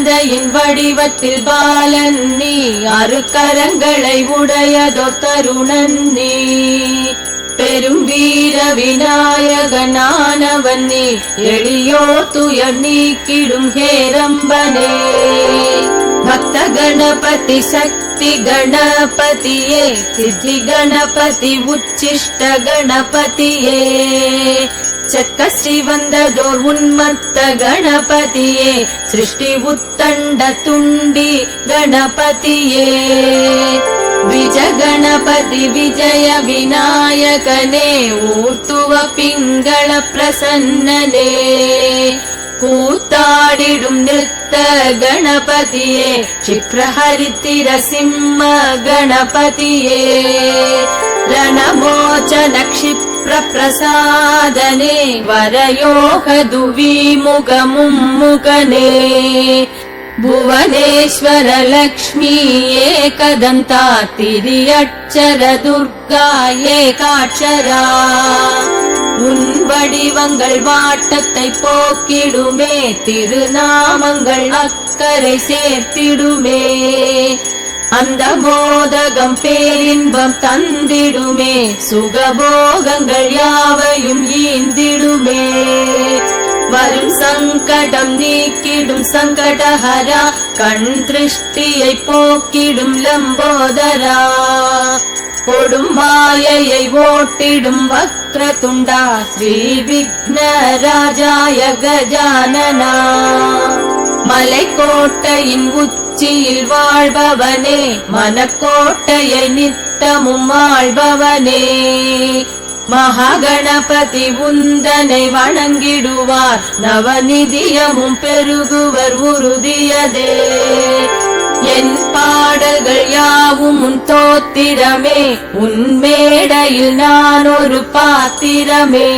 தந்தையின் வடிவத்தில் பாலன் நீ, அருக்கரங்களை உடையதோர் தருணன் நீ, பெரும் வீர விநாயகனானவன் நீ, எளியோர் துயர் நீக்கிடும் ஹேரம்பனே. பக்த கணபதி சக்தி கணபதியே, சித்தி கணபதி உச்சிஷ்ட கணபதியே, செக்கஸ்ரீ வந்ததோர் உன்மத்த கணபதியே, சிருஷ்டி உத்தண்ட துண்டி கணபதியே. விஜ கணபதி விஜய விநாயகனே, ஊர்த்துவ பிங்கள பிரசன்னனே, கூத்தாடிடும் நிறுத்த கணபதியே, க்ஷிப்ரஹரித்திர சிம்ம கணபதியே, ரணமோச்சன க்ஷிப்ர பிரசாதனே, வரயோக துவிமுக மும்முகனே, புவனேஸ்வர லக்ஷ்மி ஏகதந்தா, திரியட்சர துர்கா ஏகாட்சரா, உன் வடிவங்கள் வாட்டத்தை போக்கிடுமே, திருநாமங்கள் அக்கறை சேர்த்திடுமே, அந்த மோதகம் பேரின்பம் தந்திடுமே, சுகபோகங்கள் யாவையும் ஈந்திடுமே, வரும் சங்கடம் நீக்கிடும் சங்கடஹரா, கண் திருஷ்டியை போக்கிடும் லம்போதரா, கொடும் மாயையை ஓட்டிடும் வக்ரதுண்டா, ஸ்ரீ விக்னராஜாய கஜானனா, மலைக்கோட்டையின் உச்சியில் வாழ்பவனே, மனக்கோட்டையை நித்தமும் ஆள்பவனே, மகாகணபதி உந்தனை வணங்கிடுவார், நவநிதியமும் பெருகுவர் உறுதியதே. என் பாடல்கள் யாவும் உன் தோத்திரமே, உன் மேடையில் நான் ஒரு பாத்திரமே,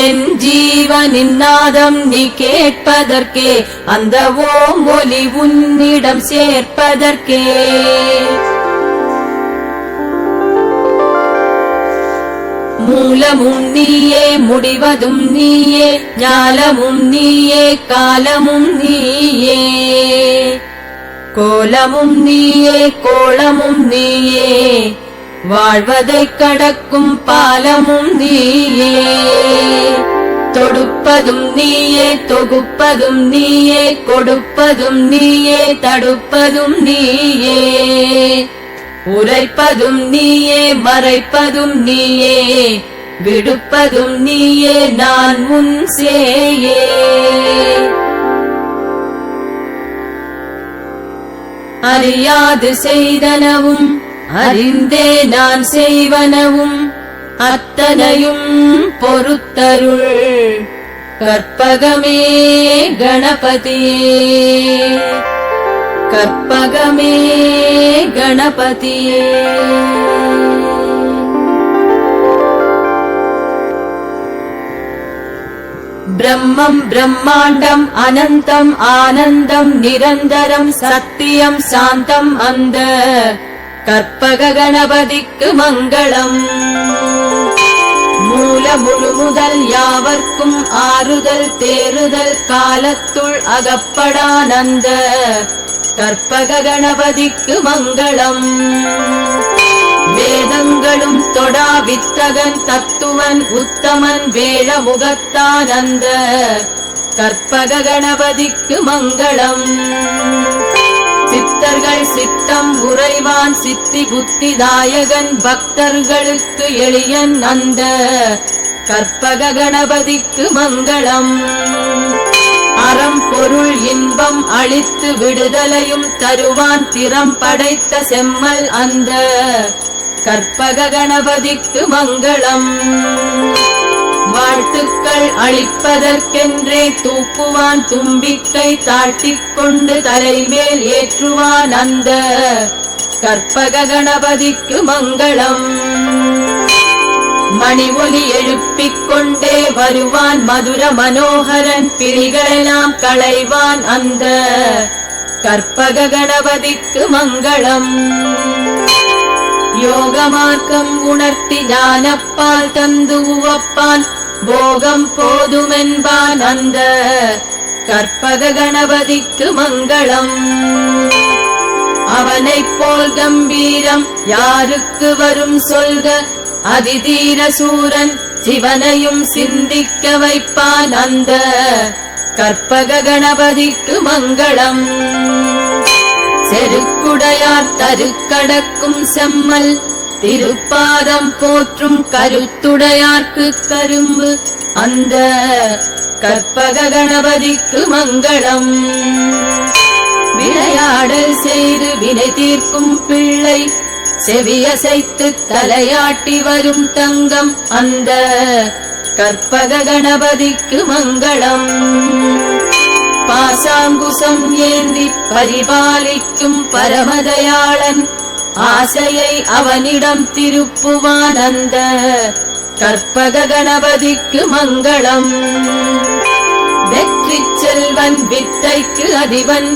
என் ஜீவனின் நாதம் நீ கேட்பதற்கே, அந்த ஓம் ஒலி உன்னிடம் சேர்ப்பதற்கே. மூலமும் நீயே, முடிவதும் நீயே, ஞாலமும் நீயே, காலமும் நீயே, கோலமும் நீயே, கோலமும் நீயே, வாழ்வதை கடக்கும் பாலமும் நீயே, தொடுப்பதும் நீயே, தொகுப்பதும் நீயே, கொடுப்பதும் நீயே, தடுப்பதும் நீயே, உரைப்பதும் நீயே, மறைப்பதும் நீயே, விடுப்பதும் நீயே, நான் முன் சேயே. அறியாது செய்தனவும் அறிந்தே நான் செய்வனவும், அத்தனையும் பொறுத்தருள் கற்பகமே கணபதியே, கற்பகமே கணபதியே. பிரம்மம் பிரம்மாண்டம் அனந்தம் ஆனந்தம் நிரந்தரம் சத்தியம் சாந்தம், அந்த கற்பக கணபதிக்கு மங்களம். மூல முழு முதல் யாவர்க்கும் ஆறுதல் தேறுதல், காலத்துள் அகப்படானந்த கற்பக கணபதிக்கு மங்களம். வேதங்களும் தொடா வித்தகன் தத்துவன் உத்தமன் வேழமுகத்தானந்த கற்பக கணபதிக்கு மங்களம். சித்தர்கள் சித்தம் உறைவான் சித்தி புத்திதாயகன், பக்தர்களுக்கு எளியன் அந்த கற்பக கணபதிக்கு மங்களம். அறம் பொருள் இன்பம் அளித்து விடுதலையும் தருவான், திறம் படைத்த செம்மல் அந்த கற்பக கணபதிக்கு மங்களம். வாழ்த்துக்கள் அளிப்பதற்கென்றே தூக்குவான், தும்பிக்கை தாழ்த்திக் கொண்டு தலைமேல் ஏற்றுவான் அந்த கற்பக கணபதிக்கு மங்களம். மணி ஒலி எழுப்பிக் கொண்டே வருவான் மதுர மனோகரன், பிரிகளெல்லாம் களைவான் அந்த கற்பக கணபதிக்கு மங்களம். யோக மார்க்கம் உணர்த்தி ஞானப்பால் தந்து உவப்பான், போகம் போதுமென்பான் அந்த கற்பக கணபதிக்கு மங்களம். அவனைப் போல் கம்பீரம் யாருக்கு வரும் சொல்க. அதிதீர சூரன் சிவனையும் சிந்திக்க வைப்பான் அந்த கற்பக கணபதிக்கு மங்களம். செருக்குடையார் தருக்கடக்கும் செம்மல் திருப்பாதம் போற்றும் கருத்துடையார்க்கு கரும்பு அந்த கற்பக கணபதிக்கு மங்களம். விளையாடல் செய்து வினை தீர்க்கும் பிள்ளை செவியசைத்து தலையாட்டி வரும் தங்கம் அந்த கற்பக கணபதிக்கு மங்களம். பாசாங்குசம் ஏந்தி பரிபாலிக்கும் பரமதயாளன் ஆசையை அவனிடம் திருப்புவான் அந்த கற்பக கணபதிக்கு மங்களம். வெற்றி செல்வன் வித்தைக்கு அதிபன்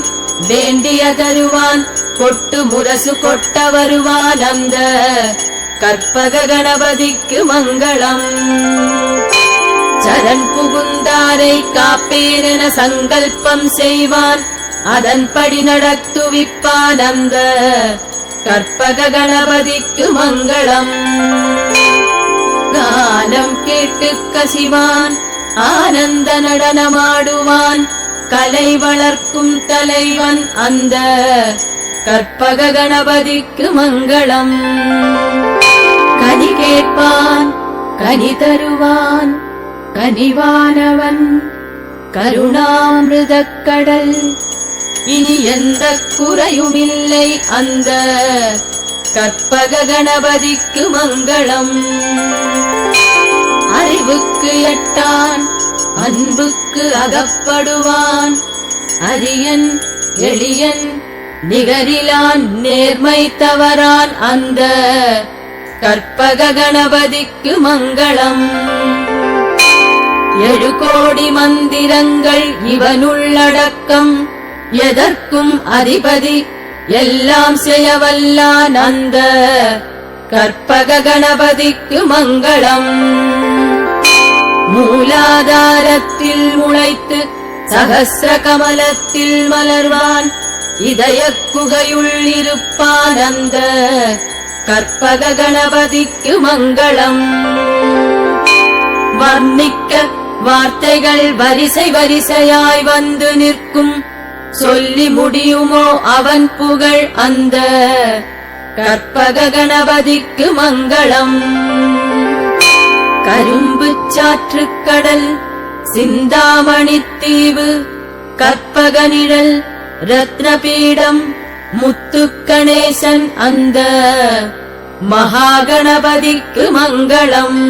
வேண்டிய தருவான் கொட்டு முரசு கொட்ட வருவான் அந்த கற்பக கணபதிக்கு மங்களம். சரண் புகுந்தாரை காப்பேரென சங்கல்பம் செய்வான் அதன்படி நடத்துவிப்பான் அந்த கற்பக கணபதிக்கு மங்களம். கானம் கேட்டு கசிவான் ஆனந்த நடனமாடுவான் கலை வளர்க்கும் தலைவன் அந்த கற்பக கணபதிக்கு மங்களம். கனி கேட்பான் கனி தருவான் கனிவானவன் கருணாமிருதக் கடல் இனி எந்த குறையுமில்லை அந்த கற்பக கணபதிக்கு மங்களம். அறிவுக்கு எட்டான் அன்புக்கு அகப்படுவான் அரியன் எளியன் நிகரிலான் நேர்மை தவறான் அந்த கற்பக கணபதிக்கு மங்களம். 7 கோடி மந்திரங்கள் இவனுள்ளடக்கம் எதற்கும் அதிபதி எல்லாம் செய்யவல்லான் அந்த கற்பக கணபதிக்கு மங்களம். மூலாதாரத்தில் முளைத்து சகஸ்ர கமலத்தில் மலர்வான் இதய குகையுள் இருப்பான் அந்த கற்பக கணபதிக்கு மங்களம். வர்ணிக்க வார்த்தைகள் வரிசை வரிசையாய் வந்து நிற்கும் சொல்லி முடியுமோ அவன் புகழ் அந்த கற்பக கணபதிக்கு மங்களம். கரும்பு சாற்று கடல் சிந்தாமணி தீவு கற்பக நிழல் ரத்னபீடம் முத்துக்கணேசன் அந்த மகாகணபதிக்கு மங்களம்.